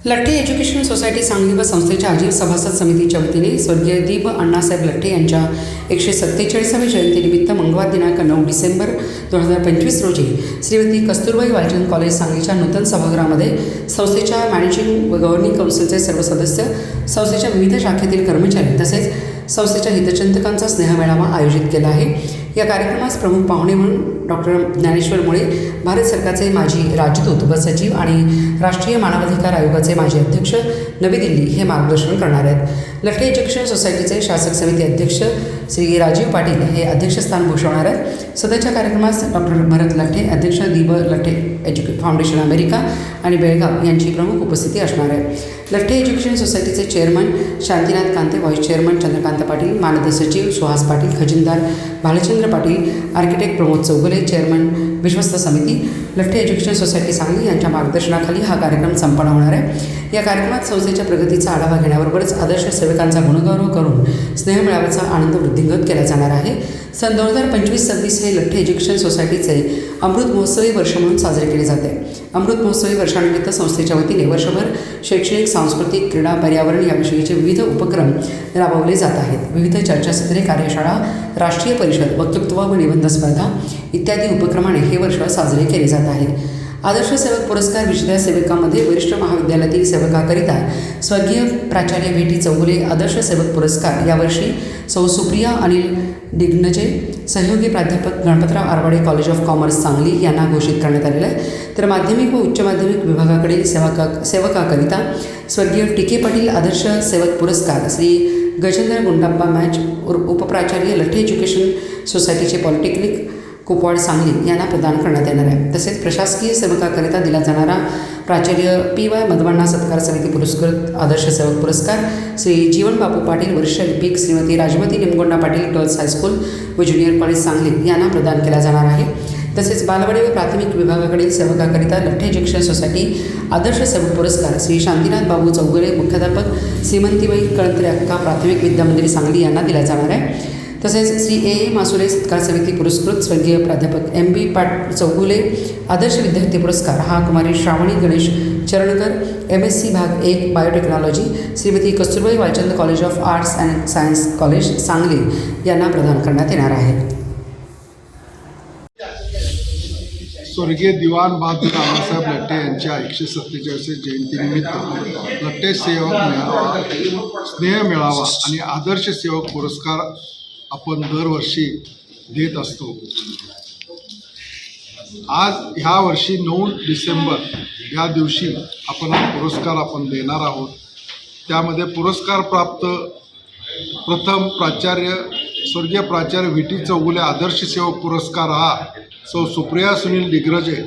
Latthe education society Sangli व संस्थेच्या आजीव सभासद समितीच्या वतीने स्वर्गीय दीप अण्णासाहेब लठ्ठे यांच्या 147वी जयंतीनिमित्त मंगळवार दिनांक 9 डिसेंबर 2025 रोजी श्रीमती कस्तुरबाई वालचंद कॉलेज सांगलीच्या नूतन सभागृहामध्ये संस्थेच्या मॅनेजिंग व गव्हर्निंग काउन्सिलचे सर्व सदस्य, संस्थेच्या विविध शाखेतील कर्मचारी तसेच संस्थेच्या हितचिंतकांचा स्नेहमेळावा आयोजित केला आहे। या कार्यक्रमास प्रमुख पाहुणे म्हणून डॉक्टर ज्ञानेश्वर मुळे, भारत सरकारचे माजी राजदूत व सचिव आणि राष्ट्रीय मानवाधिकार आयोगाचे माजी अध्यक्ष नवी दिल्ली हे मार्गदर्शन करणार आहेत। लठ्ठे एज्युकेशन सोसायटीचे शासक समिती अध्यक्ष श्री राजीव पाटील हे अध्यक्षस्थान भूषवणार आहेत। सदरच्या कार्यक्रमास डॉक्टर भरत लठ्ठे, अध्यक्ष दीप लठ्ठे फाउंडेशन अमेरिका आणि बेळगाव यांची प्रमुख उपस्थिती असणार आहे। लठ्ठे एज्युकेशन सोसायटीचे chairman Shantinath कांते, vice chairman Chandrakant Patil, मानद सचिव सुहास पाटील, खजिनदार भालचंद्र पाटील, आर्किटेक्ट प्रमोद चौगुले, चेअरमन विश्वस्त समिती लठ्ठे एज्युकेशन सोसायटी सांगली यांच्या मार्गदर्शनाखाली हा कार्यक्रम संपन्न होणार आहे। या कार्यक्रमात संस्थेच्या प्रगतीचा आढावा घेण्याबरोबरच आदर्श सेवकांचा गुणगौरव करून स्नेहमेळाव्याचा आनंद वृद्धिंगत केला जाणार आहे। सन 2025-26 हे लठ्ठे एज्युकेशन सोसायटीचे अमृत महोत्सवी वर्ष म्हणून साजरे केले जाते। अमृत महोत्सवी वर्षानिमित्त संस्थेच्या वतीने वर्षभर शैक्षणिक, सांस्कृतिक, क्रीडा, पर्यावरण याविषयीचे विविध उपक्रम राबवले जात आहेत। विविध चर्चासत्रे, कार्यशाळा, राष्ट्रीय परिषद, वक्तृत्व व निबंध स्पर्धा इत्यादी उपक्रमाने हे वर्ष साजरे केले जात आहे। आदर्श सेवक पुरस्कार विजेत्या सेवकांमध्ये वरिष्ठ महाविद्यालयातील सेवकाकरिता स्वर्गीय प्राचार्य VT चौगुले आदर्श सेवक पुरस्कार यावर्षी सौ सुप्रिया अनिल डिग्नजे, सहयोगी प्राध्यापक Ganpatrao Arwade college of commerce Sangli यांना घोषित करण्यात आलेला आहे। तर माध्यमिक व उच्च माध्यमिक विभागाकडील सेवकाकरिता स्वर्गीय TK पाटील आदर्श सेवक पुरस्कार श्री गजेंद्र गुंडाप्पा मॅच उपप्राचार्य लठ्ठे एज्युकेशन सोसायटीचे पॉलिटेक्निक कुपवाड सांगली यांना प्रदान करण्यात येणार आहे। तसेच प्रशासकीय सेवकाकरिता दिला जाणारा प्राचार्य PY मधवांना सत्कार समिती पुरस्कृत आदर्श सेवक पुरस्कार श्री जीवन बापू पाटील वरिष्ठ लिपिक श्रीमती राजमती निमगोंडा पाटील गर्ल्स हायस्कूल व ज्युनियर कॉलेज सांगली यांना प्रदान केला जाणार आहे। तसेच बालवाडी व प्राथमिक विभागाकडील सेवकाकरिता लठ्ठे एज्युकेशन सोसायटी आदर्श सेवक पुरस्कार श्री शांतीनाथ बाबू चौगुले मुख्याध्यापक श्रीमंतीबाई कळंत्रे अक्का प्राथमिक विद्यामंदिर सांगली यांना दिला जाणार आहे। तसेच श्री AA मासुरे सत्कार समिती पुरस्कृत स्वर्गीय प्राध्यापक MB चौगुले आदर्श विद्यार्थी पुरस्कार हा कुमारी श्रावणी गणेश चरणकर MSc भाग 1 biotechnology Shrimati Kasturbai Walchand college of arts and science college Sangli यांना प्रदान करण्यात येणार आहे। स्वर्गीय दिवाण बहादूर अण्णासाहेब लठ्ठे यांच्या 147वी जयंतीनिमित्त लठ्ठे सेवक मेळावा, स्नेह मेळावा आणि आदर्श सेवक पुरस्कार आपण दरवर्षी देत असतो। आज ह्या वर्षी 9 डिसेंबर या दिवशी आपण हा पुरस्कार देणार आहोत। त्यामध्ये पुरस्कार प्राप्त प्रथम स्वर्गीय प्राचार्य VT चौगुले आदर्श सेवक पुरस्कार हा सौ सुप्रिया सुनील डिग्रजे,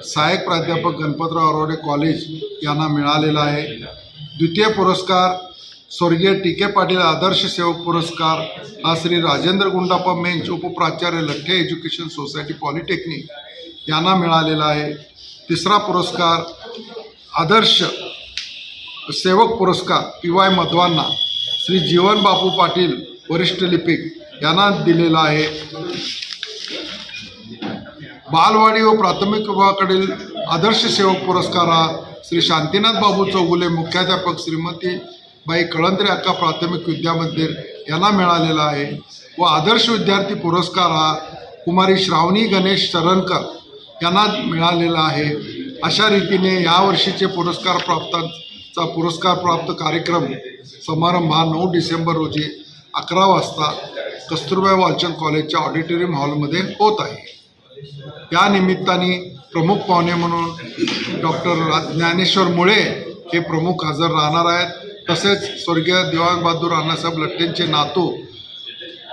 सहाय्यक प्राध्यापक गणपतराव आरवाडे कॉलेज यांना मिळालेला आहे। द्वितीय पुरस्कार स्वर्गीय TK पाटील आदर्श सेवक पुरस्कार हा श्री राजेंद्र गुंडाप्पा मेंच उपप्राचार्य लठ्ठे एज्युकेशन सोसायटी पॉलिटेक्निक यांना मिळालेला आहे। तिसरा पुरस्कार आदर्श सेवक पुरस्कार PY मधवांना श्री जीवन बापू पाटील वरिष्ठ लिपिक यांना दिलेला आहे। बालवाडी व प्राथमिक विभागाकडील आदर्श सेवक पुरस्कार हा श्री शांतीनाथ बाबू चौगुले मुख्याध्यापक श्रीमती बाई कळंत्रे अक्का प्राथमिक विद्यामंदिर यांना मिळालेला आहे व आदर्श विद्यार्थी पुरस्कार हा कुमारी श्रावणी गणेश चरणकर यांना मिळालेला आहे। अशा रीतीने यावर्षीचे पुरस्कार प्राप्त कार्यक्रम समारंभ हा 9 डिसेंबर रोजी 11 वाजता कस्तुरबाई वालचंद कॉलेजच्या ऑडिटोरियम हॉलमध्ये होत आहे। या निमित्ताने प्रमुख पाहुणे म्हणून डॉक्टर ज्ञानेश्वर मुळे हे प्रमुख हजर राहणार आहेत। तसेच स्वर्गीय दिवाण बहादूर अण्णासाहेब लठ्ठेंचे नातू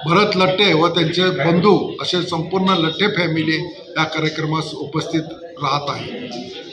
भरत लठ्ठे व त्यांचे बंधू असे संपूर्ण लठ्ठे फॅमिली या कार्यक्रमास उपस्थित राहत आहे।